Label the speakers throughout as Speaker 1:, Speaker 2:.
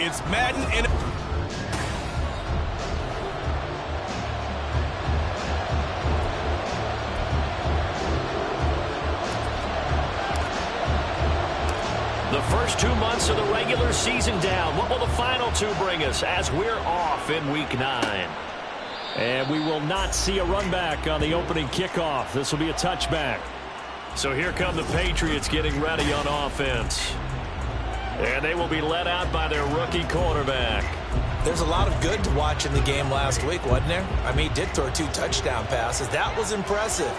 Speaker 1: It's Madden and...
Speaker 2: The first 2 months of the regular season down. What will the final two bring us as we're off in Week 9? And we will not see a run back on the opening kickoff. This will be a touchback. So here come the Patriots getting ready on offense. And they will be led out by their rookie quarterback.
Speaker 3: There's a lot of good to watch in the game last week, wasn't there? I mean, he did throw 2 touchdown passes. That was impressive.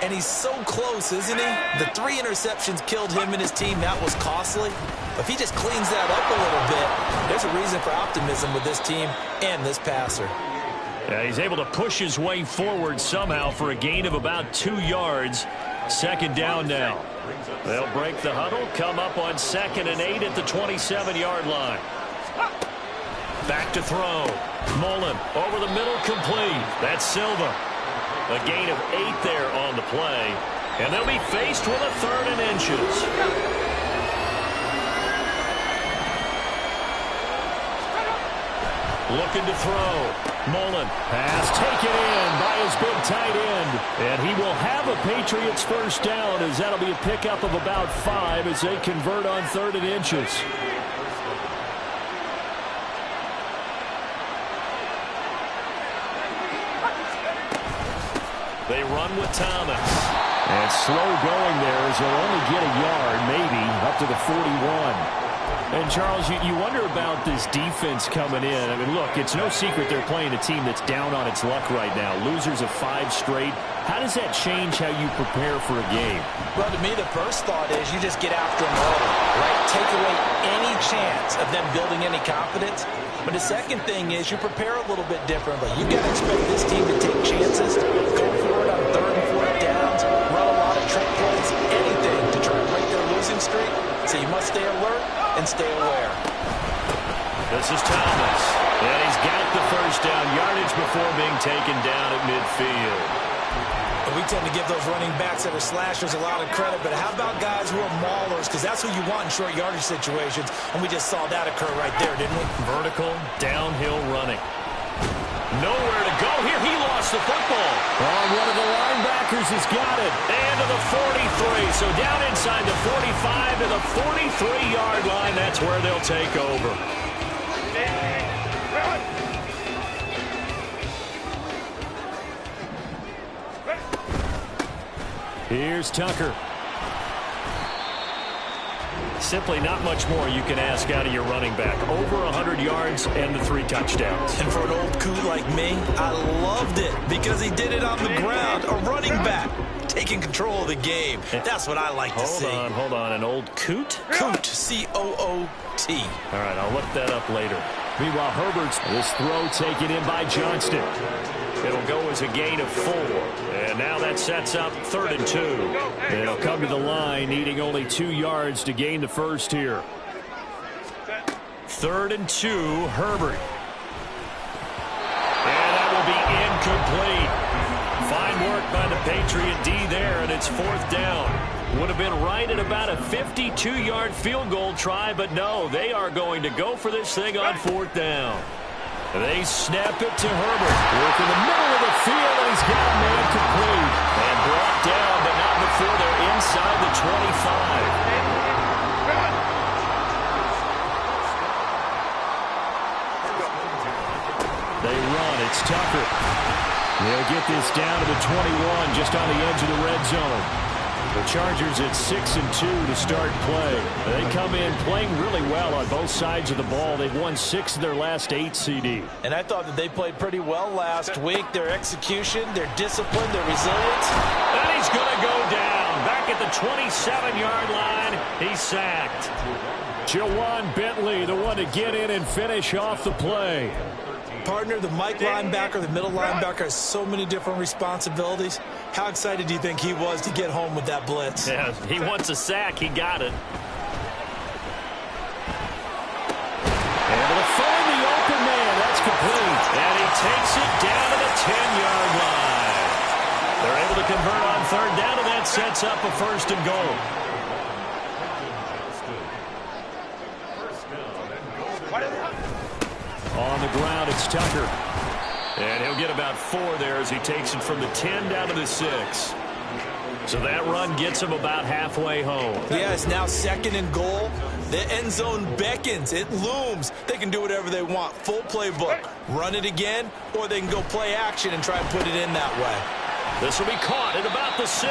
Speaker 3: And he's so close, isn't he? The 3 interceptions killed him and his team. That was costly. If he just cleans that up a little bit, there's a reason for optimism with this team and this passer.
Speaker 2: Yeah, he's able to push his way forward somehow for a gain of about 2 yards. Second down now. They'll break the huddle, come up on 2nd and 8 at the 27-yard line. Back to throw. Mullen over the middle, complete. That's Silva. A gain of 8 there on the play. And they'll be faced with a 3rd and inches. Looking to throw. Mullen. Pass taken in by his big tight end. And he will have a Patriots first down, as that'll be a pickup of about 5 as they convert on 3rd and inches. They run with Thomas. And slow going there as they'll only get a yard, maybe, up to the 41. And, Charles, you wonder about this defense coming in. I mean, look, it's no secret they're playing a team that's down on its luck right now. Losers of 5 straight. How does that change how you prepare for a game?
Speaker 3: Well, to me, the first thought is you just get after them early, right? Take away any chance of them building any confidence. But the second thing is you prepare a little bit differently. You got to expect this team to take chances, go for it on 3rd and 4th downs, run a lot of trick plays, anything to try and break their losing streak. So you must stay alert and stay aware.
Speaker 2: This is Thomas. And he's got the first down yardage before being taken down at midfield.
Speaker 3: And we tend to give those running backs that are slashers a lot of credit, but how about guys who are maulers? Because that's who you want in short yardage situations, and we just saw that occur right there, didn't we?
Speaker 2: Vertical, downhill running. Nowhere to go here. He lost the football. Oh, one of the linebackers has got it. And to the 43. So down inside the 45 to the 43-yard line. That's where they'll take over. Here's Tucker. Simply not much more you can ask out of your running back. Over 100 yards and the 3 touchdowns.
Speaker 3: And for an old coot like me, I loved it because he did it on the ground. A running back taking control of the game. That's what I like to see.
Speaker 2: Hold on. An old coot?
Speaker 3: Coot, C-O-O-T.
Speaker 2: All right, I'll look that up later. Meanwhile, Herbert's this throw taken in by Johnston. It'll go as a gain of 4. And now that sets up 3rd and 2. They'll come to the line, needing only 2 yards to gain the first here. 3rd and 2, Herbert. And that will be incomplete. Fine work by the Patriot D there, and it's 4th down. Would have been right at about a 52-yard field goal try, but no, they are going to go for this thing on 4th down. They snap it to Herbert. Work in the middle of the field, and he's got a man complete. And brought down, but not before they're inside the 25. They run. It's Tucker. They'll get this down to the 21, just on the edge of the red zone. The Chargers at 6-2 to start play. They come in playing really well on both sides of the ball. They've won 6 of their last 8 CD.
Speaker 3: And I thought that they played pretty well last week. Their execution, their discipline, their resilience.
Speaker 2: And he's going to go down. Back at the 27-yard line, he's sacked. Jawan Bentley, the one to get in and finish off the play.
Speaker 3: Partner, the Mike linebacker, the middle linebacker, has so many different responsibilities. How excited do you think he was to get home with that blitz?
Speaker 2: Yeah, he wants a sack. He got it. Able to find the open man. That's complete. And he takes it down to the 10-yard line. They're able to convert on 3rd down, and that sets up a 1st and goal. On the ground, it's Tucker. And he'll get about 4 there as he takes it from the 10 down to the 6. So that run gets him about halfway home.
Speaker 3: Yeah, it's now 2nd and goal. The end zone beckons. It looms. They can do whatever they want. Full playbook. Run it again, or they can go play action and try and put it in that way.
Speaker 2: This will be caught at about the 6.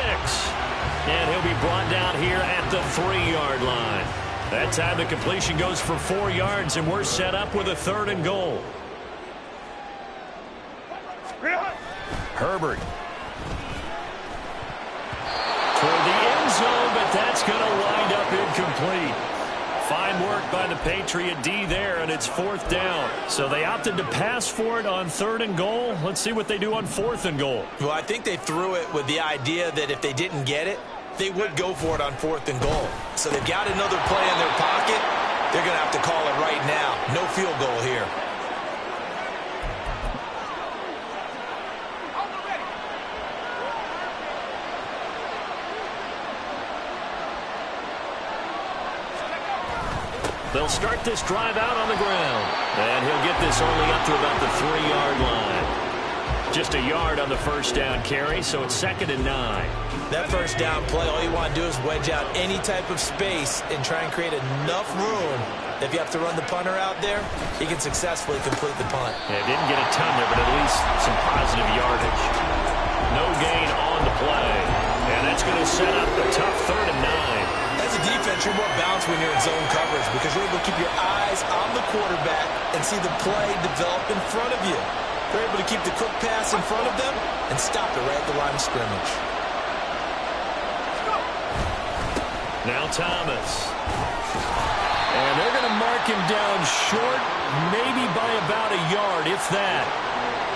Speaker 2: And he'll be brought down here at the 3-yard line. That time the completion goes for 4 yards, and we're set up with a 3rd and goal. Herbert. Toward the end zone, but that's going to wind up incomplete. Fine work by the Patriot D there, and it's 4th down. So they opted to pass for it on 3rd and goal. Let's see what they do on 4th and goal.
Speaker 3: Well, I think they threw it with the idea that if they didn't get it, they would go for it on 4th and goal. So they've got another play in their pocket. They're going to have to call it right now. No field goal here.
Speaker 2: They'll start this drive out on the ground. And he'll get this only up to about the 3-yard line. Just a yard on the first down carry, so it's 2nd and 9.
Speaker 3: That first down play, all you want to do is wedge out any type of space and try and create enough room. If you have to run the punter out there, he can successfully complete the punt.
Speaker 2: Yeah, didn't get a ton there, but at least some positive yardage. No gain on the play. And that's going to set up a tough 3rd and 9.
Speaker 3: As a defense, you're more balanced when you're in zone coverage because you're able to keep your eyes on the quarterback and see the play develop in front of you. They're able to keep the quick pass in front of them and stop it right at the line of scrimmage.
Speaker 2: Now Thomas. And they're going to mark him down short, maybe by about a yard, if that.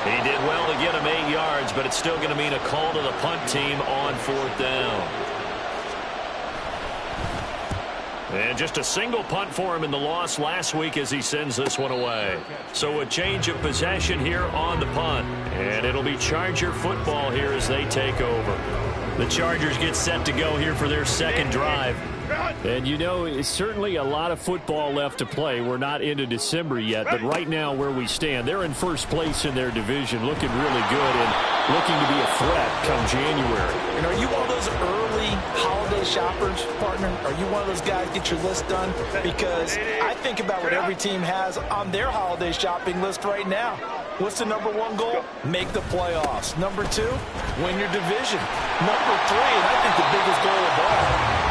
Speaker 2: He did well to get him 8 yards, but it's still going to mean a call to the punt team on 4th down. And just a single punt for him in the loss last week as he sends this one away. So a change of possession here on the punt. And it'll be Charger football here as they take over. The Chargers get set to go here for their 2nd drive. And, you know, it's certainly a lot of football left to play. We're not into December yet, but right now where we stand, they're in first place in their division, looking really good and looking to be a threat come January.
Speaker 3: And are you one of those early holiday shoppers, partner? Are you one of those guys get your list done? Because I think about what every team has on their holiday shopping list right now. What's the number 1 goal? Make the playoffs. Number 2, win your division. Number 3, and I think the biggest goal of all,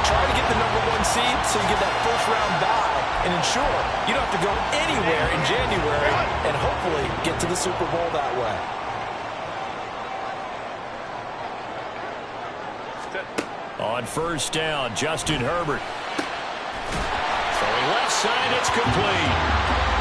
Speaker 3: try to get the number 1 seed so you get that first-round bye and ensure you don't have to go anywhere in January and hopefully get to the Super Bowl that way.
Speaker 2: On first down, Justin Herbert. Throwing left side, it's complete.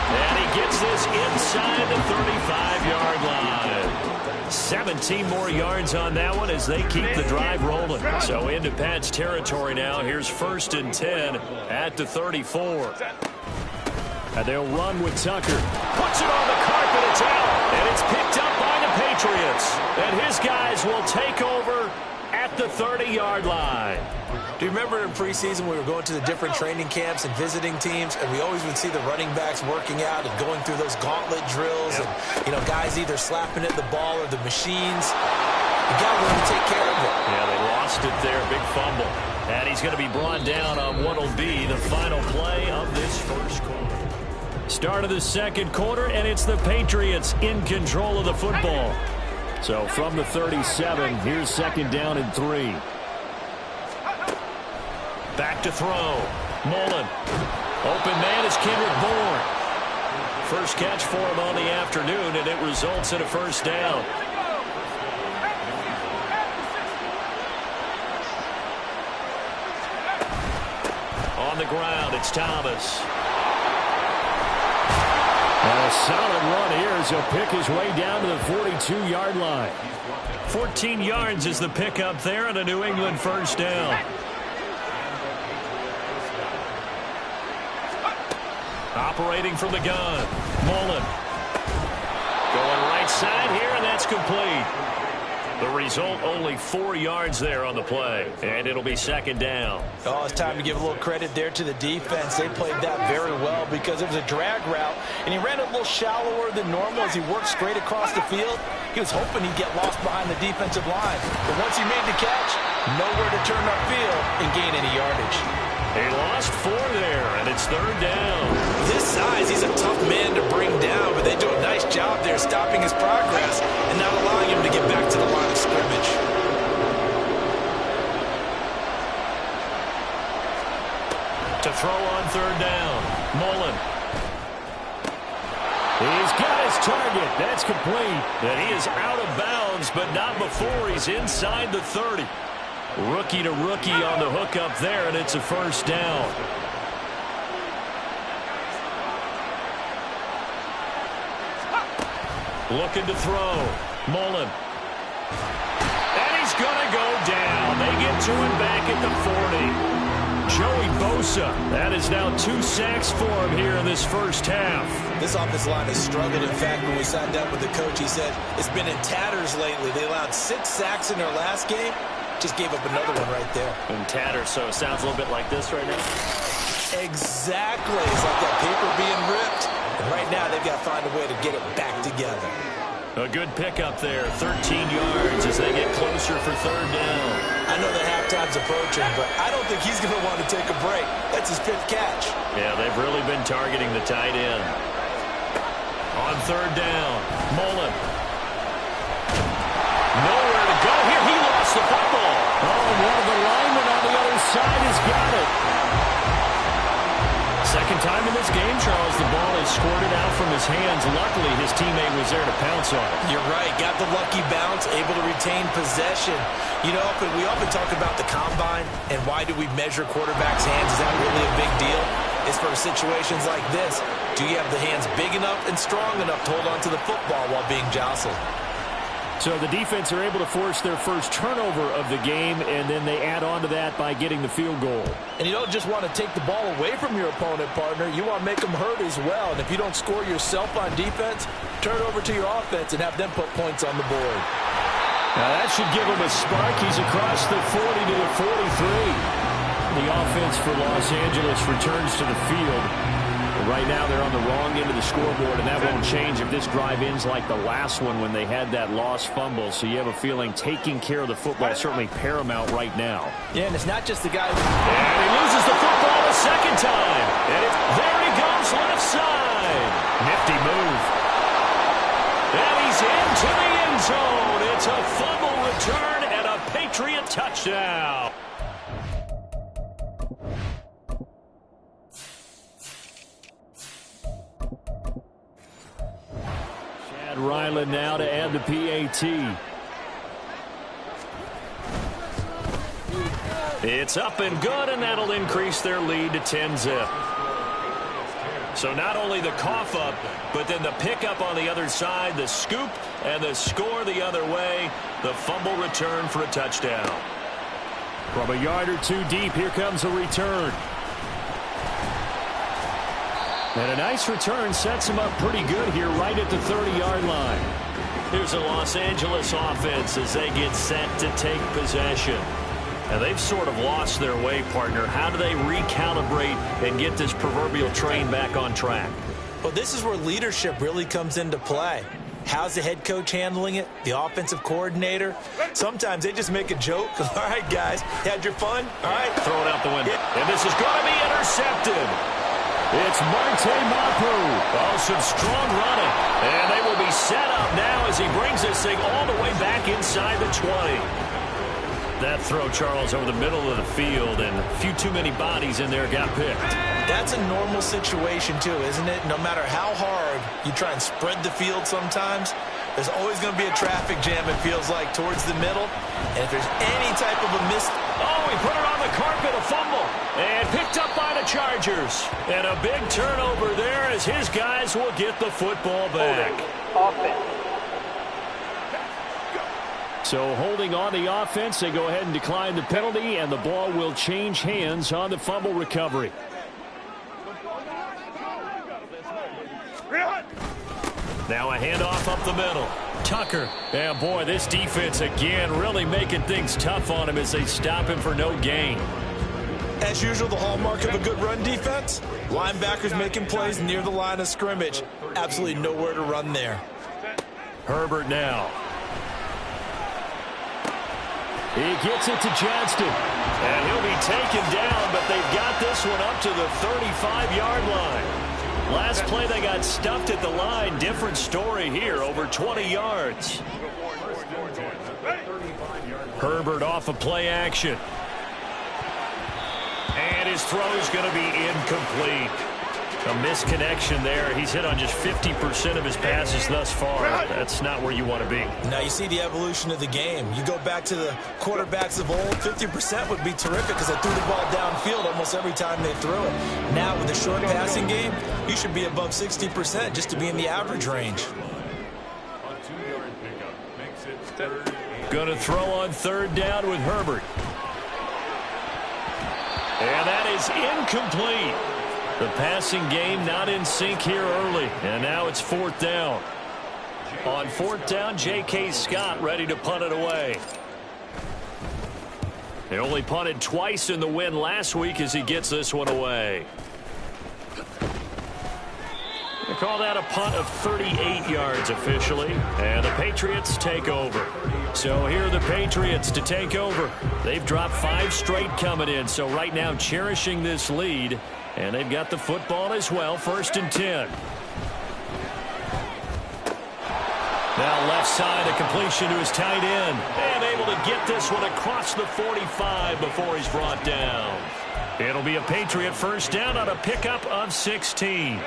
Speaker 2: And he gets this inside the 35-yard line. 17 more yards on that one as they keep the drive rolling. So into Pat's territory now. Here's 1st and 10 at the 34. And they'll run with Tucker. Puts it on the carpet. It's out. And it's picked up by the Patriots. And his guys will take over at the 30-yard line.
Speaker 3: Do you remember in preseason we were going to the different training camps and visiting teams, and we always would see the running backs working out and going through those gauntlet drills, and, you know, guys either slapping at the ball or the machines. You got to learn to take care of it.
Speaker 2: Yeah, they lost it there. Big fumble. And he's going to be brought down on what will be the final play of this first quarter. Start of the 2nd quarter, and it's the Patriots in control of the football. So from the 37, here's 2nd down and 3. Back to throw. Mullen. Open man is Kendrick Bourne. First catch for him on the afternoon, and it results in a first down. On the ground, it's Thomas. And a solid run here as he'll pick his way down to the 42-yard line. 14 yards is the pickup there and a New England first down. Operating from the gun. Mullen. Going right side here, and that's complete. The result, only 4 yards there on the play, and it'll be second down.
Speaker 3: Oh, it's time to give a little credit there to the defense. They played that very well because it was a drag route, and he ran a little shallower than normal as he worked straight across the field. He was hoping he'd get lost behind the defensive line, but once he made the catch, nowhere to turn upfield and gain any yardage.
Speaker 2: He lost 4 there, and it's third down.
Speaker 3: This size, he's a tough man to bring down, but they do a nice job there stopping his progress and not allowing him to get back to the line of scrimmage.
Speaker 2: To throw on third down, Mullen. He's got his target. That's complete. And he is out of bounds, but not before he's inside the 30. Rookie to rookie on the hook up there, and it's a first down. Looking to throw. Mullen. And he's going to go down. They get to him back at the 40. Joey Bosa. That is now 2 sacks for him here in this first half.
Speaker 3: This offensive line has struggled. In fact, when we sat down with the coach, he said it's been in tatters lately. They allowed 6 sacks in their last game. Just gave up another one right there.
Speaker 2: In tatters, so it sounds a little bit like this right now.
Speaker 3: Exactly. It's like that paper being ripped. And right now, they've got to find a way to get it back together.
Speaker 2: A good pickup there, 13 yards as they get closer for third down.
Speaker 3: I know the halftime's approaching, but I don't think he's going to want to take a break. That's his 5th catch.
Speaker 2: Yeah, they've really been targeting the tight end. On third down, Mullen. Nowhere to go here. He lost the football. Oh, one of the linemen on the other side has got it. Second time in this game, Charles, the ball is squirted out from his hands. Luckily, his teammate was there to pounce on it.
Speaker 3: You're right. Got the lucky bounce, able to retain possession. You know, we often talk about the combine and why do we measure quarterbacks' hands. Is that really a big deal? It's for situations like this. Do you have the hands big enough and strong enough to hold on to the football while being jostled?
Speaker 2: So the defense are able to force their first turnover of the game, and then they add on to that by getting the field goal.
Speaker 3: And you don't just want to take the ball away from your opponent, partner. You want to make them hurt as well. And if you don't score yourself on defense, turn it over to your offense and have them put points on the board.
Speaker 2: Now that should give him a spark. He's across the 40 to the 43. The offense for Los Angeles returns to the field. Right now they're on the wrong end of the scoreboard, and that won't change if this drive ends like the last one when they had that lost fumble. So you have a feeling taking care of the football is certainly paramount right now.
Speaker 3: Yeah, and it's not just the guy.
Speaker 2: And he loses the football a second time. And there he goes left side. Nifty move. And he's into the end zone. It's a fumble return and a Patriot touchdown. Ryland now to add the PAT. It's up and good, and that'll increase their lead to 10-zip. So not only the cough up, but then the pickup on the other side, the scoop, and the score the other way. The fumble return for a touchdown. From a yard or two deep, here comes a return. And a nice return sets him up pretty good here right at the 30-yard line. Here's a Los Angeles offense as they get set to take possession. And they've sort of lost their way, partner. How do they recalibrate and get this proverbial train back on track?
Speaker 3: Well, this is where leadership really comes into play. How's the head coach handling it? The offensive coordinator? Sometimes they just make a joke. All right, guys, had your fun? All right.
Speaker 2: Throw it out the window. And this is going to be intercepted. It's Marte Mapu. Oh, some strong running. And they will be set up now as he brings this thing all the way back inside the 20. That throw, Charles, over the middle of the field, and a few too many bodies in there got picked.
Speaker 3: That's a normal situation, too, isn't it? No matter how hard you try and spread the field sometimes, there's always going to be a traffic jam, it feels like, towards the middle. And if there's any type of a miss...
Speaker 2: Oh, he put it on the carpet, a fumble. And picked up by the Chargers. And a big turnover there as his guys will get the football back.
Speaker 1: Offense.
Speaker 2: So holding on the offense, they go ahead and decline the penalty, and the ball will change hands on the fumble recovery. Now a handoff up the middle. Tucker. Yeah, boy, this defense again really making things tough on him as they stop him for no gain.
Speaker 3: As usual, the hallmark of a good run defense, linebackers making plays near the line of scrimmage. Absolutely nowhere to run there.
Speaker 2: Herbert now. He gets it to Johnston. And he'll be taken down, but they've got this one up to the 35-yard line. Last play they got stuffed at the line. Different story here, over 20 yards. Herbert off of play action. And his throw is going to be incomplete. A misconnection there. He's hit on just 50% of his passes thus far. That's not where you want to be.
Speaker 3: Now you see the evolution of the game. You go back to the quarterbacks of old, 50% would be terrific because they threw the ball downfield almost every time they threw it. Now with the short passing game, you should be above 60% just to be in the average range.
Speaker 2: Going to throw on third down with Herbert. And that is incomplete. The passing game not in sync here early. And now it's fourth down. On fourth down, J.K. Scott ready to punt it away. They only punted twice in the win last week as he gets this one away. They call that a punt of 38 yards officially. And the Patriots take over. So here are the Patriots to take over. They've dropped 5 straight coming in. So right now cherishing this lead. And they've got the football as well. 1st and 10. Now left side, a completion to his tight end. And able to get this one across the 45 before he's brought down. It'll be a Patriot first down on a pickup of 16.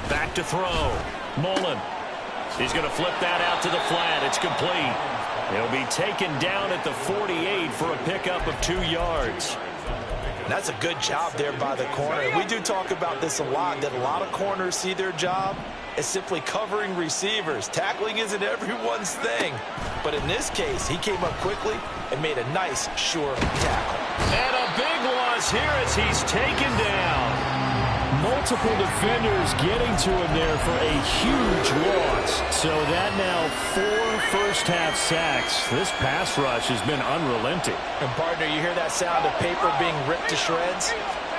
Speaker 2: Back to throw. Mullen. He's going to flip that out to the flat. It's complete. He'll be taken down at the 48 for a pickup of 2 yards.
Speaker 3: That's a good job there by the corner. We do talk about this a lot, that a lot of corners see their job as simply covering receivers. Tackling isn't everyone's thing. But in this case, he came up quickly and made a nice, sure tackle.
Speaker 2: And a big loss here as he's taken down. Multiple defenders getting to him there for a huge loss. So that now 4 first-half sacks. This pass rush has been unrelenting.
Speaker 3: And, partner, you hear that sound of paper being ripped to shreds?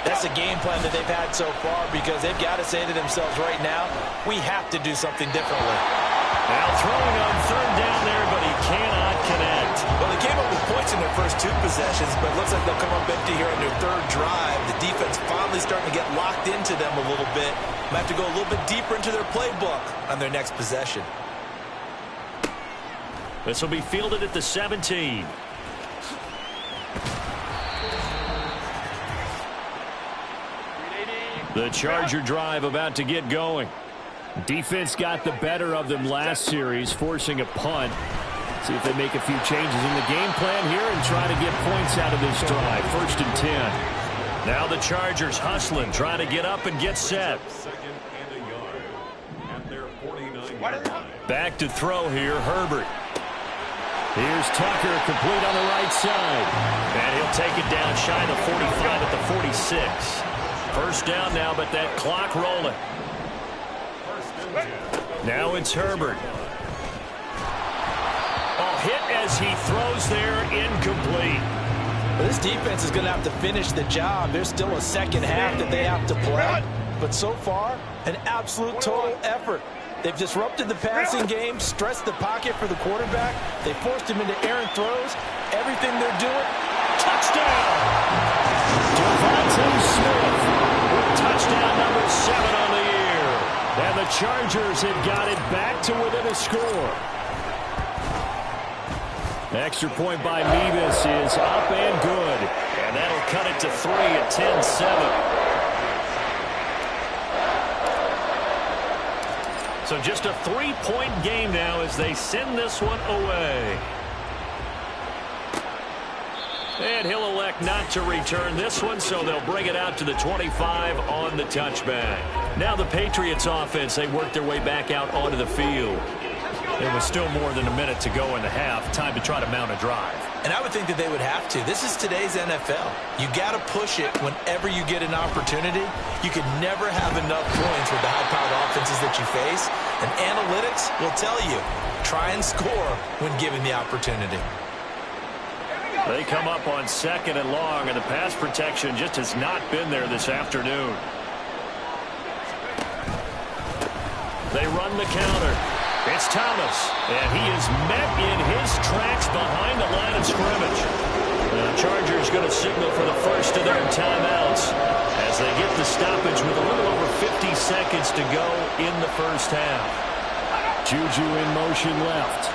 Speaker 3: That's a game plan that they've had so far because they've got to say to themselves right now, we have to do something differently.
Speaker 2: Now throwing on third down there, but he cannot connect.
Speaker 3: Well, they came up with points in their first 2 possessions, but it looks like they'll come up empty here on their 3rd drive. The defense finally starting to get locked into them a little bit. Might have to go a little bit deeper into their playbook on their next possession.
Speaker 2: This will be fielded at the 17. The Charger drive about to get going. Defense got the better of them last series, forcing a punt. See if they make a few changes in the game plan here and try to get points out of this drive. 1st and 10. Now the Chargers hustling, trying to get up and get set. Back to throw here, Herbert. Here's Tucker, complete on the right side. And he'll take it down shy of the 45 at the 46. First down now, but that clock rolling. Now it's Herbert. Oh, hit as he throws there, incomplete.
Speaker 3: Well, this defense is going to have to finish the job. There's still a second half that they have to play. But so far, an absolute total effort. They've disrupted the passing game, stressed the pocket for the quarterback. They forced him into errant throws. Everything they're doing, touchdown! Devontae Smith with touchdown number 7 on the year.
Speaker 2: And the Chargers have got it back to within a score. Extra point by Mevis is up and good. And that'll cut it to 3 at 10-7. So just a 3-point game now as they send this one away. And he'll elect not to return this one, so they'll bring it out to the 25 on the touchback. Now the Patriots offense, they work their way back out onto the field. It was still more than a minute to go in the half. Time to try to mount a drive.
Speaker 3: And I would think that they would have to. This is today's NFL. You got to push it whenever you get an opportunity. You can never have enough points with the high-powered offenses that you face. And analytics will tell you, try and score when given the opportunity.
Speaker 2: They come up on 2nd and long, and the pass protection just has not been there this afternoon. They run the counter. It's Thomas, and he is met in his tracks behind the line of scrimmage. The Chargers going to signal for the first of their timeouts as they get the stoppage with a little over 50 seconds to go in the first half. Juju in motion left.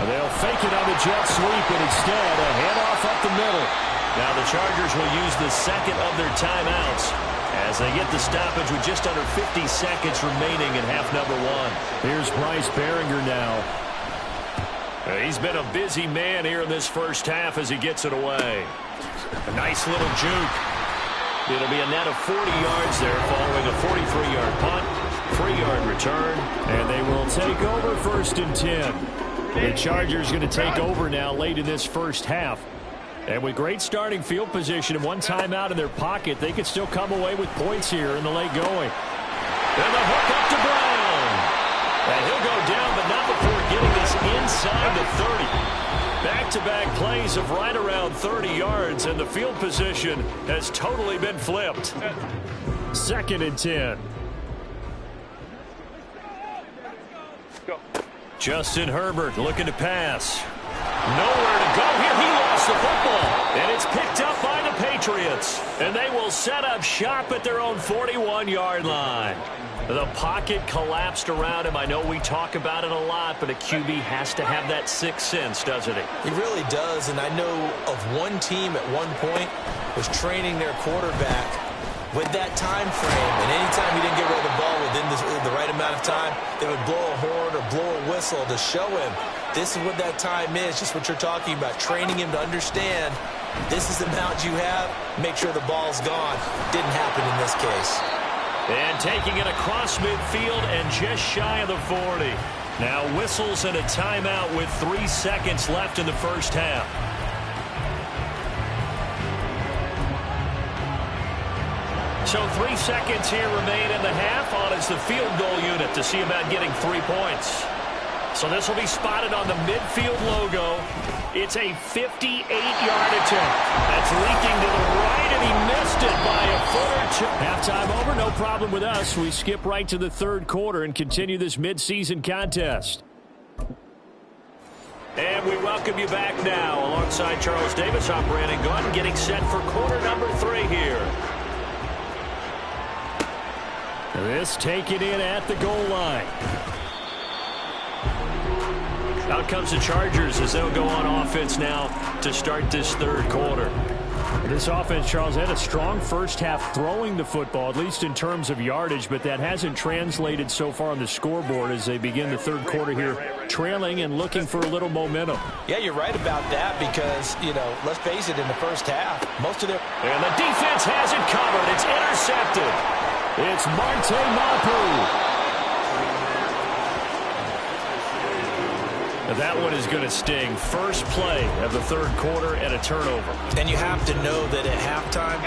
Speaker 2: They'll fake it on the jet sweep, and instead a handoff up the middle. Now the Chargers will use the second of their timeouts as they get the stoppage with just under 50 seconds remaining in half number 1. Here's Bryce Behringer now. He's been a busy man here in this first half as he gets it away. A nice little juke. It'll be a net of 40 yards there following a 43-yard punt, 3-yard return, and they will take over 1st and 10. The Chargers going to take over now late in this first half. And with great starting field position and one timeout in their pocket, they could still come away with points here in the late going. And the hook up to Brown. And he'll go down, but not before getting this inside the 30. Back-to-back plays of right around 30 yards, and the field position has totally been flipped. 2nd and 10. Go. Justin Herbert looking to pass. Nowhere to go here. He lost the football. And it's picked up by the Patriots. And they will set up shop at their own 41-yard line. The pocket collapsed around him. I know we talk about it a lot, but a QB has to have that sixth sense, doesn't he?
Speaker 3: He really does. And I know of one team at one point was training their quarterback with that time frame, and anytime he didn't get rid of the ball within the right amount of time, they would blow a horn or blow a whistle to show him this is what that time is, just what you're talking about, training him to understand this is the amount you have, make sure the ball's gone. Didn't happen in this case.
Speaker 2: And taking it across midfield and just shy of the 40. Now whistles and a timeout with 3 seconds left in the first half. So 3 seconds here remain in the half on as the field goal unit to see about getting 3 points. So this will be spotted on the midfield logo. It's a 58-yard attempt. That's leaking to the right, and he missed it by a foot or two. Halftime over, no problem with us. We skip right to the third quarter and continue this midseason contest. And we welcome you back now. Alongside Charles Davis, I'm Brandon Gunn, getting set for quarter number 3 here. This taken in at the goal line. Out comes the Chargers as they'll go on offense now to start this third quarter. This offense, Charles, had a strong first half throwing the football, at least in terms of yardage, but that hasn't translated so far on the scoreboard as they begin the third quarter here, trailing and looking for a little momentum.
Speaker 3: Yeah, you're right about that because, you know, let's face it, in the first half, most of their...
Speaker 2: And the defense has it covered. It's intercepted. It's Marte Mapu. That one is going to sting. First play of the third quarter and a turnover.
Speaker 3: And you have to know that at halftime,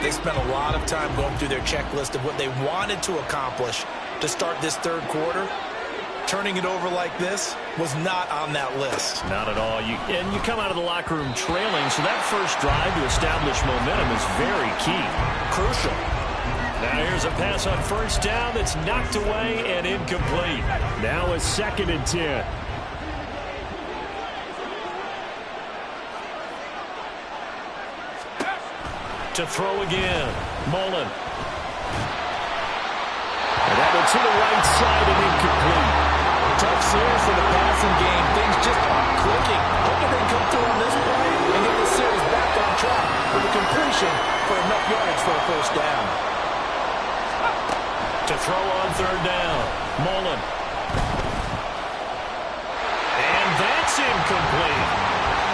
Speaker 3: they spent a lot of time going through their checklist of what they wanted to accomplish to start this third quarter. Turning it over like this was not on that list.
Speaker 2: Not at all. And you come out of the locker room trailing, so that first drive to establish momentum is very key.
Speaker 3: Crucial.
Speaker 2: Now here's a pass on first down that's knocked away and incomplete. Now a 2nd and 10. To throw again. Mullen. And that one to the right side and incomplete.
Speaker 3: Tough series for the passing game. Things just aren't clicking. Hoping they can come through on this play and get the series back on track with a completion for enough yards for a first down.
Speaker 2: To throw on third down. Mullen. And that's incomplete.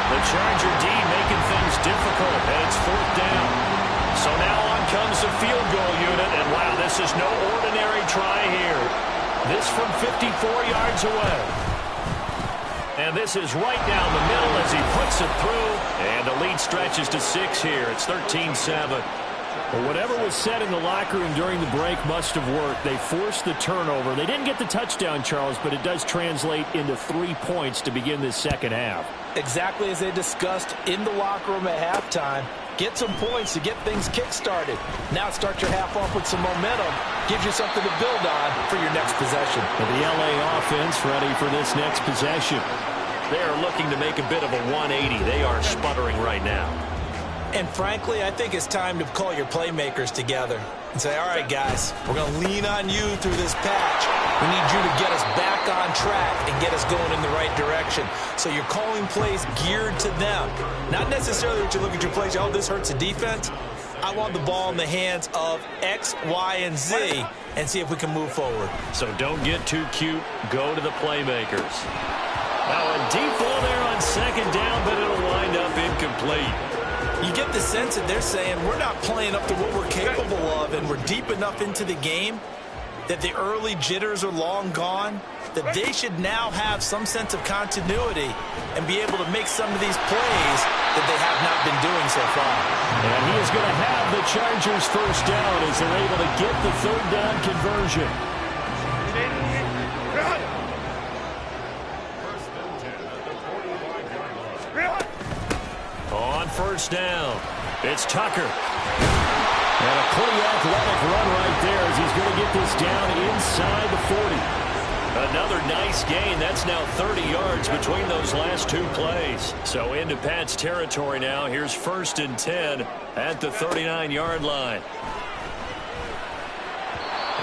Speaker 2: The Charger D making things difficult, and it's fourth down. So now on comes the field goal unit, and wow, this is no ordinary try here. This from 54 yards away. And this is right down the middle as he puts it through. And the lead stretches to 6 here. It's 13-7. Well, whatever was said in the locker room during the break must have worked. They forced the turnover. They didn't get the touchdown, Charles, but it does translate into 3 points to begin this second half.
Speaker 3: Exactly as they discussed in the locker room at halftime. Get some points to get things kick-started. Now start your half off with some momentum. Gives you something to build on for your next possession.
Speaker 2: And the LA offense ready for this next possession. They are looking to make a bit of a 180. They are sputtering right now.
Speaker 3: And frankly, I think it's time to call your playmakers together and say, all right, guys, we're going to lean on you through this patch. We need you to get us back on track and get us going in the right direction. So you're calling plays geared to them. Not necessarily that you look at your plays, oh, this hurts the defense. I want the ball in the hands of X, Y, and Z and see if we can move forward.
Speaker 2: So don't get too cute. Go to the playmakers. Now a deep ball there on second down, but it'll wind up incomplete.
Speaker 3: You get the sense that they're saying we're not playing up to what we're capable of, and we're deep enough into the game that the early jitters are long gone, that they should now have some sense of continuity and be able to make some of these plays that they have not been doing so far.
Speaker 2: And he is going to have the Chargers first down as they're able to get the third down conversion. On first down, it's Tucker. And a pretty athletic run right there as he's going to get this down inside the 40. Another nice gain. That's now 30 yards between those last 2 plays. So into Pat's territory now. Here's 1st and 10 at the 39-yard line.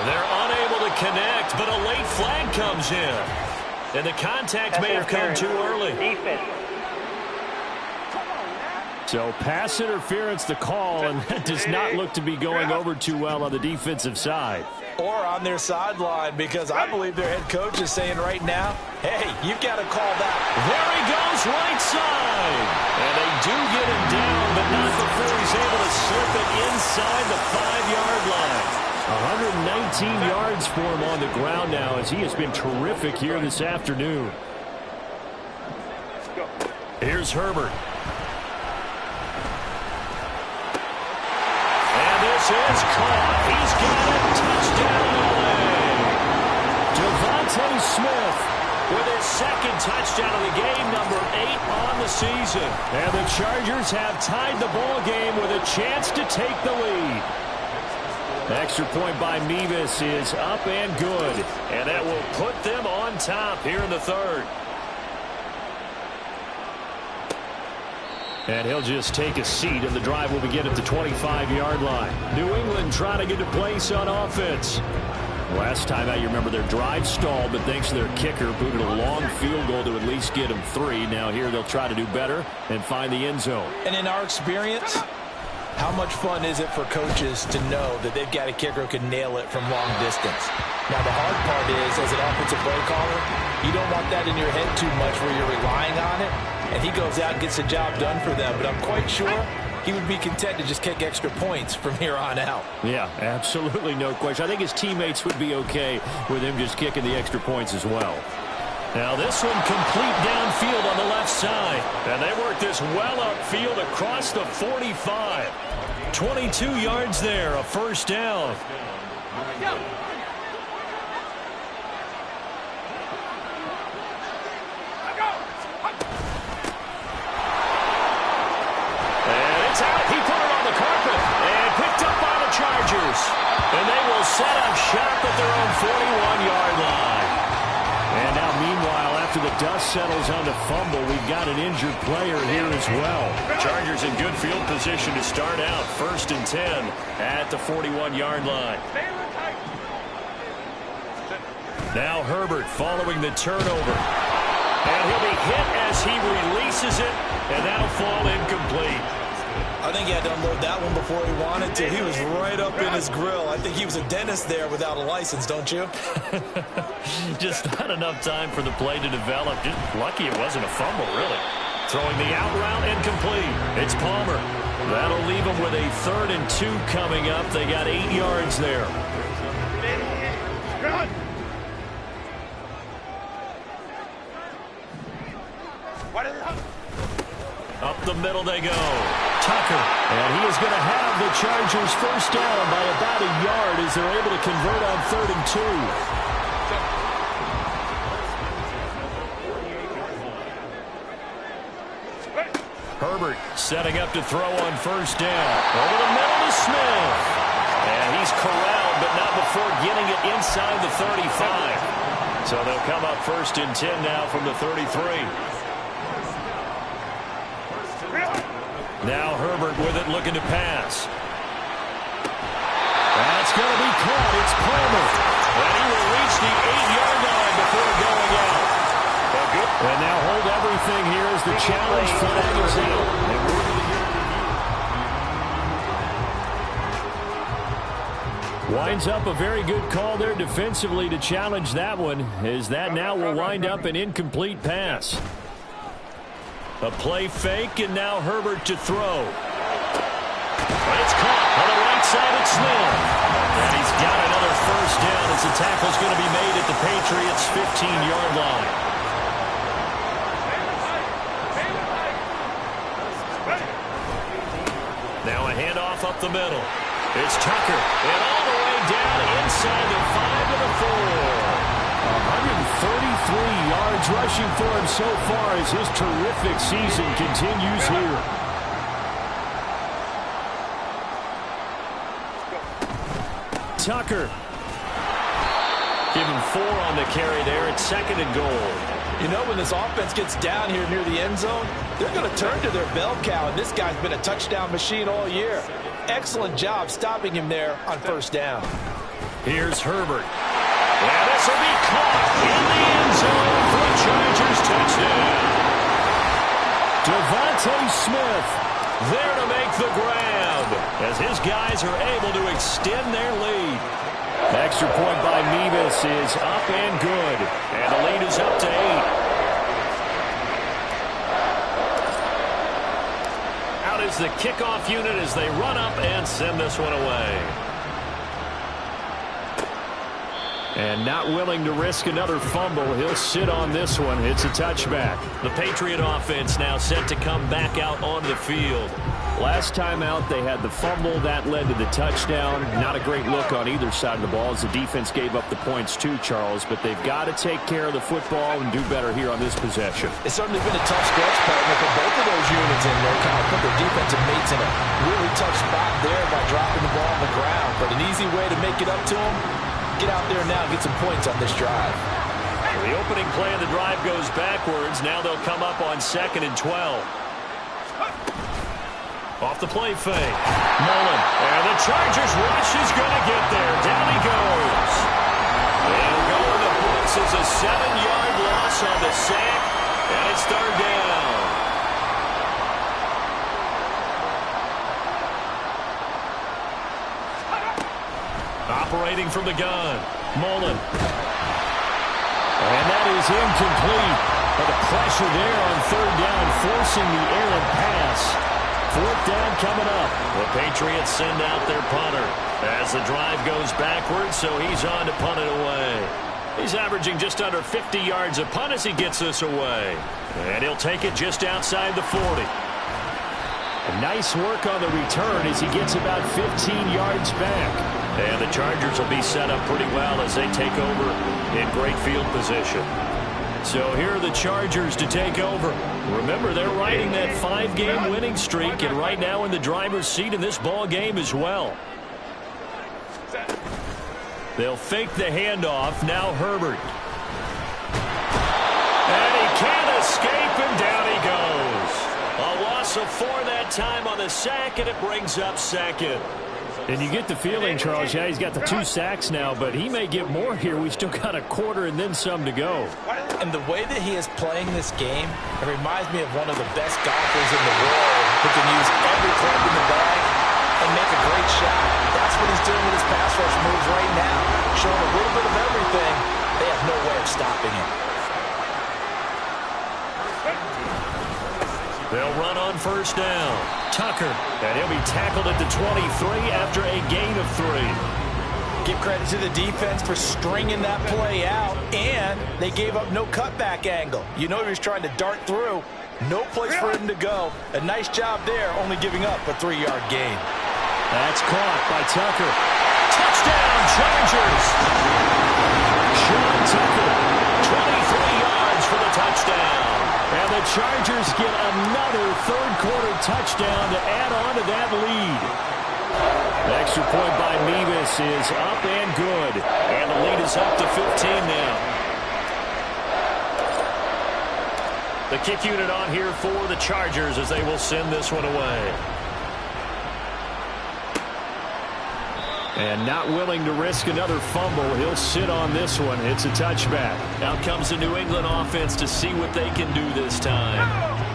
Speaker 2: They're unable to connect, but a late flag comes in. And the contact may have come too early. So pass interference the call, and that does not look to be going over too well on the defensive side.
Speaker 3: Or on their sideline, because I believe their head coach is saying right now, hey, you've got to call that.
Speaker 2: There he goes, right side. And they do get him down, but not before he's able to slip it inside the 5-yard line. 119 yards for him on the ground now as he has been terrific here this afternoon. Here's Herbert. This is caught. He's got it. Touchdown LA. Devontae Smith with his 2nd touchdown of the game, number 8 on the season. And the Chargers have tied the ball game with a chance to take the lead. Extra point by Mevis is up and good. And that will put them on top here in the 3rd. And he'll just take a seat, and the drive will begin at the 25-yard line. New England trying to get a place on offense. Last time out, you remember their drive stalled, but thanks to their kicker, booted a long field goal to at least get them 3. Now here they'll try to do better and find the end zone.
Speaker 3: And in our experience, how much fun is it for coaches to know that they've got a kicker who can nail it from long distance? Now, the hard part is, as an offensive play caller, you don't want that in your head too much where you're relying on it. And he goes out and gets the job done for them. But I'm quite sure he would be content to just kick extra points from here on out.
Speaker 2: Yeah, absolutely no question. I think his teammates would be okay with him just kicking the extra points as well. Now this one complete downfield on the left side. And they work this well upfield across the 45. 22 yards there, a first down. And they will set up shop at their own 41-yard line. And now, meanwhile, after the dust settles on the fumble, we've got an injured player here as well. Chargers in good field position to start out. 1st and 10 at the 41-yard line. Now Herbert following the turnover. And he'll be hit as he releases it, and that'll fall incomplete.
Speaker 3: I think he had to unload that one before he wanted to. He was right up in his grill. I think he was a dentist there without a license, don't you?
Speaker 2: Just not enough time for the play to develop. Just lucky it wasn't a fumble, really. Throwing the out route incomplete. It's Palmer. That'll leave them with a 3rd and 2 coming up. They got 8 yards there. the middle they go. Tucker. And he is going to have the Chargers first down by about a yard as they're able to convert on 3rd and 2. Herbert setting up to throw on first down. Over the middle to Smith. And he's corralled, but not before getting it inside the 35. So they'll come up 1st and 10 now from the 33. Now Herbert with it, looking to pass. That's going to be caught. It's Palmer. And he will reach the 8-yard line before going out. And now hold everything here as the challenge flag is out. Winds up a very good call there defensively to challenge that one, as that now will wind up an incomplete pass. A play fake, and now Herbert to throw. It's caught on the right side of Smith. And he's got another first down as the tackle's going to be made at the Patriots' 15-yard line. Now a handoff up the middle. It's Tucker. And all the way down inside the 5 to the 4. 133 yards rushing for him so far as his terrific season continues here. Tucker. Give him 4 on the carry there. It's 2nd and goal.
Speaker 3: You know, when this offense gets down here near the end zone, they're going to turn to their bell cow, and this guy's been a touchdown machine all year. Excellent job stopping him there on first down.
Speaker 2: Here's Herbert. And this will be caught in the end zone for a Chargers touchdown. Devontae Smith there to make the grab as his guys are able to extend their lead. Extra point by Mevis is up and good. And the lead is up to 8. Out is the kickoff unit as they run up and send this one away. And not willing to risk another fumble. He'll sit on this one. It's a touchback. The Patriot offense now set to come back out on the field. Last time out, they had the fumble. That led to the touchdown. Not a great look on either side of the ball as the defense gave up the points too, Charles. But they've got to take care of the football and do better here on this possession.
Speaker 3: It's certainly been a tough stretch, partner, for both of those units in there. Kind of put their defensive mates in a really tough spot there by dropping the ball on the ground. But an easy way to make it up to them, get out there now and get some points on this drive.
Speaker 2: The opening play of the drive goes backwards. Now they'll come up on 2nd and 12. Off the play fake. Mullen. And the Chargers rush is going to get there. Down he goes. They'll go in the books as a 7-yard loss on the sack. And it's 3rd down. Operating from the gun. Mullen. And that is incomplete. But the pressure there on 3rd down, forcing the errant pass. 4th down coming up. The Patriots send out their punter as the drive goes backwards, so he's on to punt it away. He's averaging just under 50 yards a punt as he gets this away. And he'll take it just outside the 40. Nice work on the return as he gets about 15 yards back. And the Chargers will be set up pretty well as they take over in great field position. So here are the Chargers to take over. Remember, they're riding that 5-game winning streak, and right now in the driver's seat in this ball game as well. They'll fake the handoff. Now Herbert. And he can't escape, and down he goes. A loss of 4 that time on the sack, and it brings up 2nd. And you get the feeling, Charles, yeah, he's got the 2 sacks now, but he may get more here. We still got a quarter and then some to go.
Speaker 3: And the way that he is playing this game, it reminds me of one of the best golfers in the world who can use every club in the bag and make a great shot. That's what he's doing with his pass rush moves right now, showing a little bit of everything. They have no way of stopping him.
Speaker 2: They'll run on first down. Tucker, and he'll be tackled at the 23 after a gain of 3.
Speaker 3: Give credit to the defense for stringing that play out, and they gave up no cutback angle. You know he was trying to dart through. No place for him to go. A nice job there, only giving up a 3-yard gain.
Speaker 2: That's caught by Tucker. Touchdown, Chargers! Sean Tucker, 23 yards for the touchdown. And the Chargers get another third-quarter touchdown to add on to that lead. The extra point by Mevis is up and good. And the lead is up to 15 now. The kick unit on here for the Chargers as they will send this one away. And not willing to risk another fumble. He'll sit on this one. It's a touchback. Out comes the New England offense to see what they can do this time.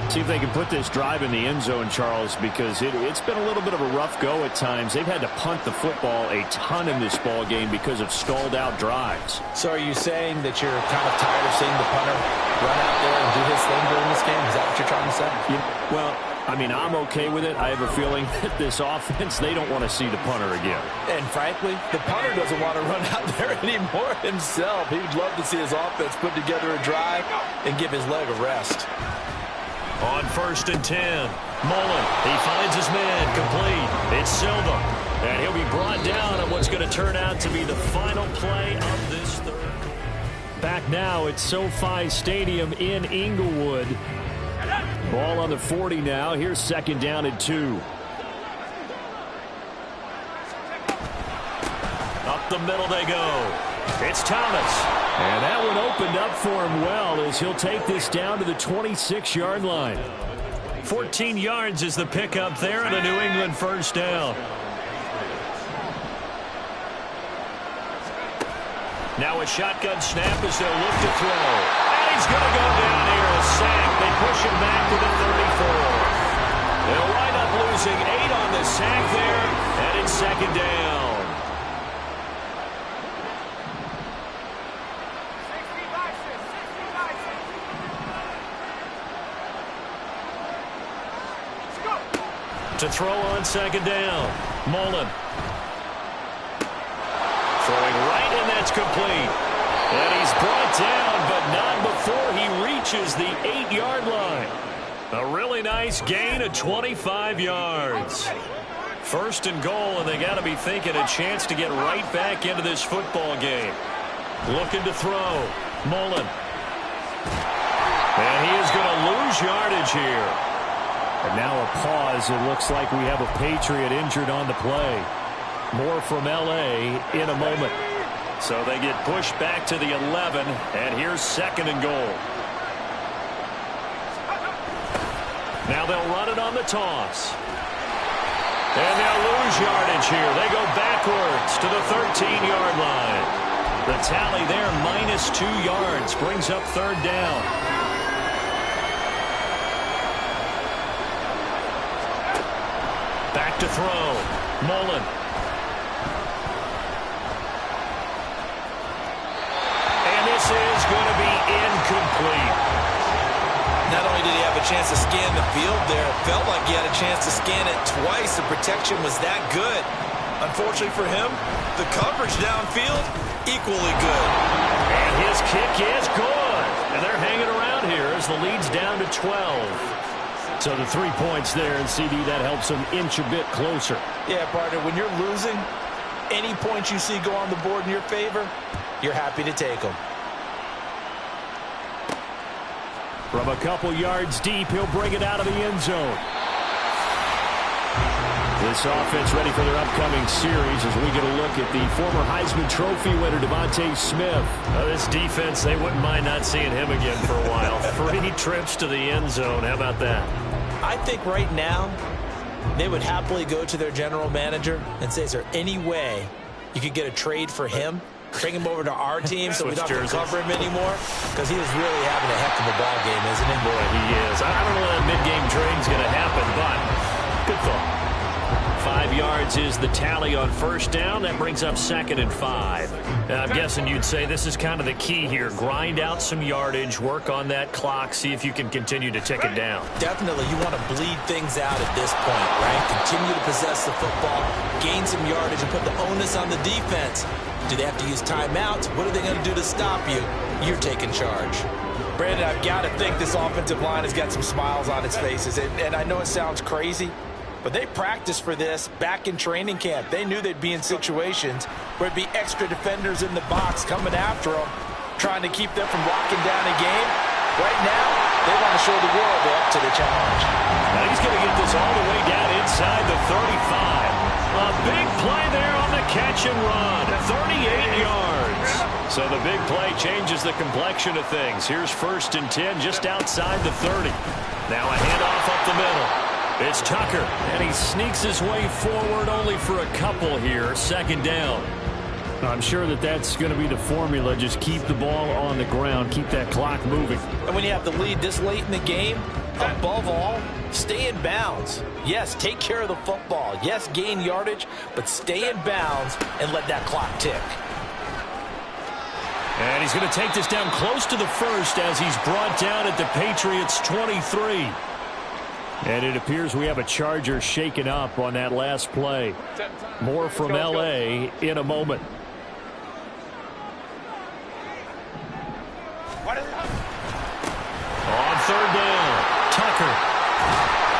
Speaker 2: See if they can put this drive in the end zone, Charles, because it's been a little bit of a rough go at times. They've had to punt the football a ton in this ball game because of stalled out drives.
Speaker 3: So are you saying that you're kind of tired of seeing the punter run out there and do his thing during this game? Is that what you're trying to say?
Speaker 2: Yeah, well, I mean, I'm okay with it. I have a feeling that this offense, they don't want to see the punter again.
Speaker 3: And frankly, the punter doesn't want to run out there anymore himself. He would love to see his offense put together a drive and give his leg a rest.
Speaker 2: On 1st and 10, Mullen, he finds his man complete. It's Silva, and he'll be brought down on what's going to turn out to be the final play of this third. Back now at SoFi Stadium in Inglewood. Ball on the 40 now. Here's 2nd down and 2. Up the middle they go. It's Thomas. And that one opened up for him well as he'll take this down to the 26-yard line. 14 yards is the pickup there and a New England 1st down. Now a shotgun snap as they'll look to throw. And he's going to go down here, a sack. They push him back to the 34. They'll wind up losing 8 on the sack there, and it's 2nd down. To throw on 2nd down. Mullen. Throwing right, and that's complete. And he's brought down, but not before he reaches the 8-yard line. A really nice gain of 25 yards. 1st and goal, and they got to be thinking a chance to get right back into this football game. Looking to throw. Mullen. And he is going to lose yardage here. And now a pause. It looks like we have a Patriot injured on the play. More from L.A. in a moment. So they get pushed back to the 11, and here's 2nd and goal. Now they'll run it on the toss. And they'll lose yardage here. They go backwards to the 13-yard line. The tally there, -2 yards, brings up 3rd down. Back to throw. Mullen. And this is going to be incomplete.
Speaker 3: Not only did he have a chance to scan the field there, it felt like he had a chance to scan it twice. The protection was that good. Unfortunately for him, the coverage downfield, equally good.
Speaker 2: And his kick is good. And they're hanging around here as the lead's down to 12. So the 3 points there, and CD, that helps them inch a bit closer.
Speaker 3: Yeah, partner, when you're losing, any points you see go on the board in your favor, you're happy to take them.
Speaker 2: From a couple yards deep, he'll bring it out of the end zone. This offense ready for their upcoming series as we get a look at the former Heisman Trophy winner, Devontae Smith. This defense, they wouldn't mind not seeing him again for a while. 3 trips to the end zone. How about that?
Speaker 3: I think right now they would happily go to their general manager and say, is there any way you could get a trade for him? Bring him over to our team so we don't have to cover him anymore? Because he is really having a heck of a ball game, isn't he?
Speaker 2: Boy, he is. I don't know when that mid-game trade's going to happen, but good thought. 5 yards is the tally on 1st down. That brings up 2nd and 5. I'm guessing you'd say this is kind of the key here. Grind out some yardage, work on that clock, see if you can continue to tick it down.
Speaker 3: Definitely, you want to bleed things out at this point, right? Continue to possess the football, gain some yardage, and put the onus on the defense. Do they have to use timeouts? What are they going to do to stop you? You're taking charge. Brandon, I've got to think this offensive line has got some smiles on its faces. And I know it sounds crazy, but they practiced for this back in training camp. They knew they'd be in situations where it'd be extra defenders in the box coming after them, trying to keep them from locking down a game. Right now, they want to show the world they're up to the challenge.
Speaker 2: Now he's going to get this all the way down inside the 35. A big play there on the catch and run. 38 yards. So the big play changes the complexion of things. Here's 1st and 10 just outside the 30. Now a handoff up the middle. It's Tucker, and he sneaks his way forward only for a couple here. 2nd down. I'm sure that's going to be the formula. Just keep the ball on the ground. Keep that clock moving.
Speaker 3: And when you have the lead this late in the game, above all, stay in bounds. Yes, take care of the football. Yes, gain yardage, but stay in bounds and let that clock tick.
Speaker 2: And he's going to take this down close to the 1st as he's brought down at the Patriots' 23. And it appears we have a Charger shaken up on that last play. More from L.A. in a moment. On 3rd down, Tucker.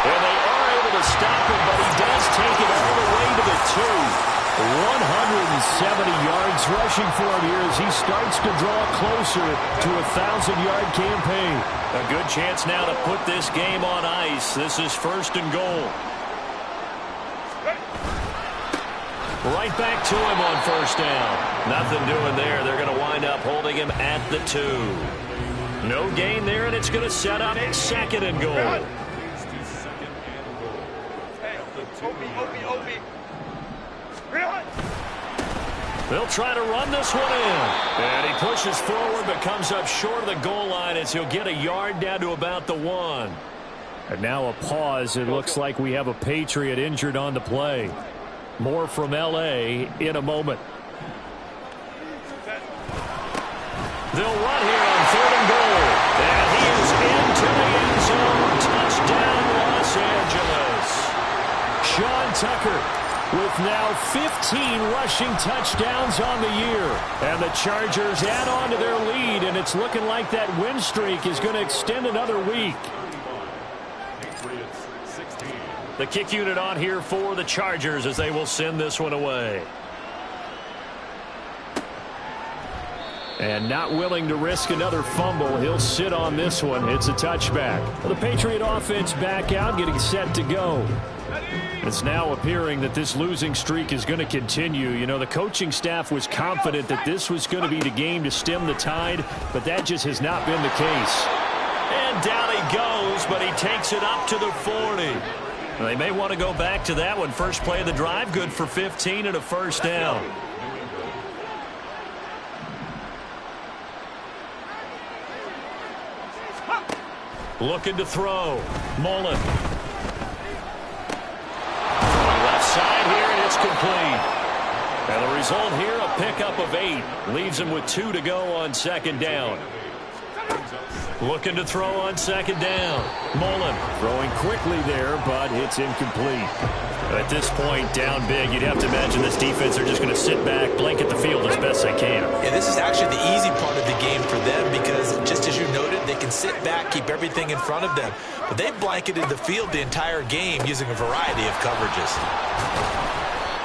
Speaker 2: And they are able to stop him, but he does take it all the way to the 2. 170 yards rushing for him here as he starts to draw closer to a 1,000-yard campaign. A good chance now to put this game on ice. This is 1st and goal. Right back to him on 1st down. Nothing doing there. They're going to wind up holding him at the 2. No gain there, and it's going to set up 2nd and goal. They'll try to run this one in. And he pushes forward but comes up short of the goal line as he'll get a yard down to about the 1. And now a pause. It looks like we have a Patriot injured on the play. More from L.A. in a moment. They'll run here on 3rd and goal. And he is into the end zone. Touchdown, Los Angeles. Sean Tucker with now 15 rushing touchdowns on the year. And the Chargers add on to their lead, and it's looking like that win streak is going to extend another week. The kick unit on here for the Chargers as they will send this one away. And not willing to risk another fumble, he'll sit on this one. It's a touchback. The Patriot offense back out, getting set to go. It's now appearing that this losing streak is going to continue. You know, the coaching staff was confident that this was going to be the game to stem the tide, but that just has not been the case. And down he goes, but he takes it up to the 40. They may want to go back to that one. First play of the drive, good for 15 and a 1st down. Looking to throw. Mullen. Left side here, and it's complete. And the result here, a pickup of 8. Leaves him with 2 to go on 2nd down. Looking to throw on 2nd down. Mullen throwing quickly there, but it's incomplete. At this point, down big, you'd have to imagine this defense are just going to sit back, blanket the field as best they can.
Speaker 3: Yeah, this is actually the easy part of the game for them because, just as you noted, they can sit back, keep everything in front of them. But they blanketed the field the entire game using a variety of coverages.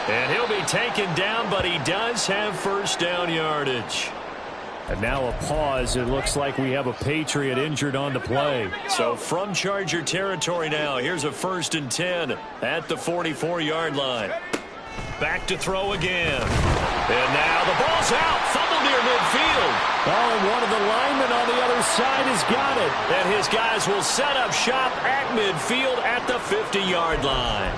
Speaker 2: And he'll be taken down, but he does have 1st down yardage. And now a pause. It looks like we have a Patriot injured on the play. So from Charger territory now, here's a 1st and 10 at the 44-yard line. Back to throw again. And now the ball's out. Fumble near midfield. Oh, and one of the linemen on the other side has got it. And his guys will set up shop at midfield at the 50-yard line.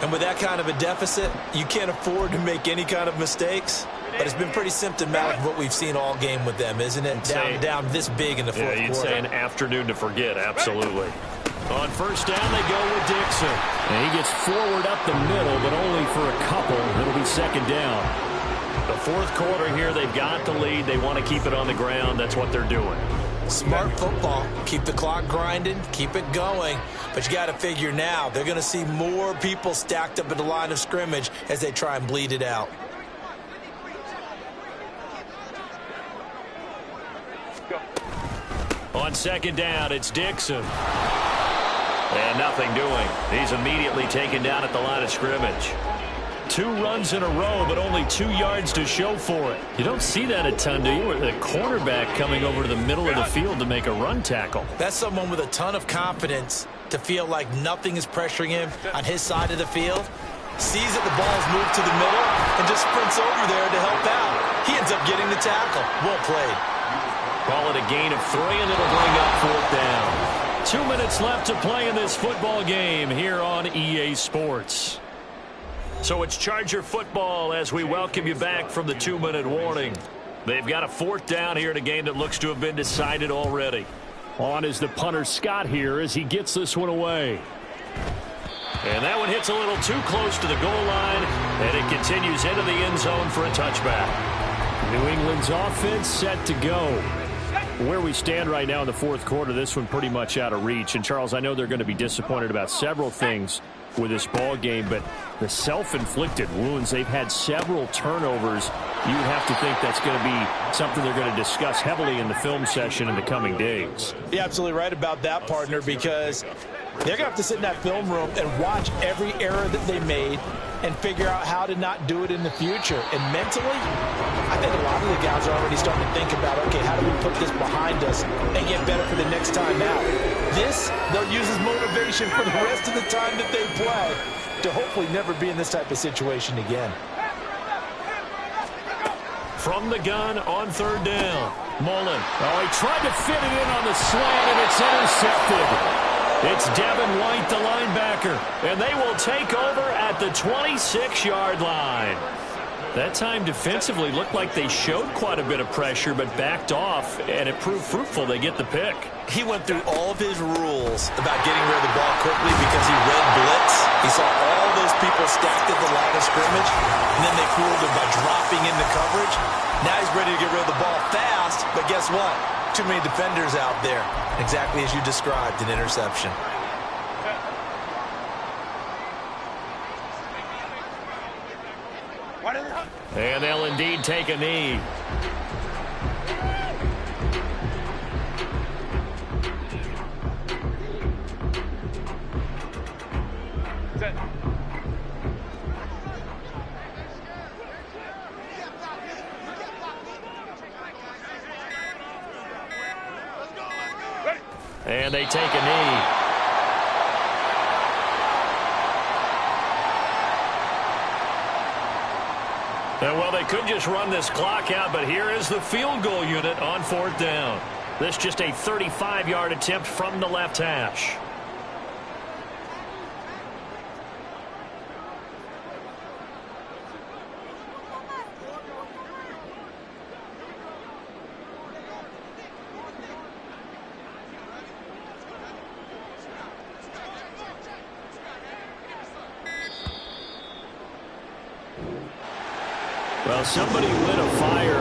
Speaker 3: And with that kind of a deficit, you can't afford to make any kind of mistakes. But it's been pretty symptomatic of what we've seen all game with them, isn't it? Down this big in the fourth quarter.
Speaker 2: Yeah, you'd say an afternoon to forget, absolutely. On 1st down, they go with Dixon. And he gets forward up the middle, but only for a couple. It'll be 2nd down. The 4th quarter here, they've got the lead. They want to keep it on the ground. That's what they're doing.
Speaker 3: Smart football. Keep the clock grinding. Keep it going. But you got to figure now, they're going to see more people stacked up at the line of scrimmage as they try and bleed it out.
Speaker 2: On On second down, it's Dixon. And nothing doing. He's immediately taken down at the line of scrimmage. 2 runs in a row, but only 2 yards to show for it. You don't see that a ton, do you? With a cornerback coming over to the middle of the field to make a run tackle.
Speaker 3: That's someone with a ton of confidence to feel like nothing is pressuring him on his side of the field. Sees that the ball's moved to the middle and just sprints over there to help out. He ends up getting the tackle. Well played.
Speaker 2: Call it a gain of 3, and it'll bring up 4th down. 2 minutes left to play in this football game here on EA Sports. So it's Charger football as we welcome you back from the 2-minute warning. They've got a 4th down here in a game that looks to have been decided already. On is the punter Scott here as he gets this one away. And that one hits a little too close to the goal line, and it continues into the end zone for a touchback. New England's offense set to go. Where we stand right now in the 4th quarter, this one pretty much out of reach. And, Charles, I know they're going to be disappointed about several things with this ball game, but the self-inflicted wounds, they've had several turnovers. You would have to think that's going to be something they're going to discuss heavily in the film session in the coming days.
Speaker 3: You're absolutely right about that, partner, because they're going to have to sit in that film room and watch every error that they made and figure out how to not do it in the future. And mentally, I think a lot of the guys are already starting to think about, okay, how do we put this behind us and get better for the next time out? This, they'll use as motivation for the rest of the time that they play to hopefully never be in this type of situation again.
Speaker 2: From the gun on 3rd down, Mullen. Oh, he tried to fit it in on the slant, and it's intercepted. It's Devin White, the linebacker, and they will take over at the 26-yard line. That time defensively looked like they showed quite a bit of pressure but backed off, and it proved fruitful. They get the pick.
Speaker 3: He went through all of his rules about getting rid of the ball quickly because he read blitz. He saw all those people stacked at the line of scrimmage, and then they fooled him by dropping into coverage. Now he's ready to get rid of the ball fast, but guess what? Too many defenders out there. Exactly as you described, an interception.
Speaker 2: And they'll indeed take a knee. And they take a knee. Well, they could just run this clock out, but here is the field goal unit on 4th down. This just a 35-yard attempt from the left hash. Well, somebody lit a fire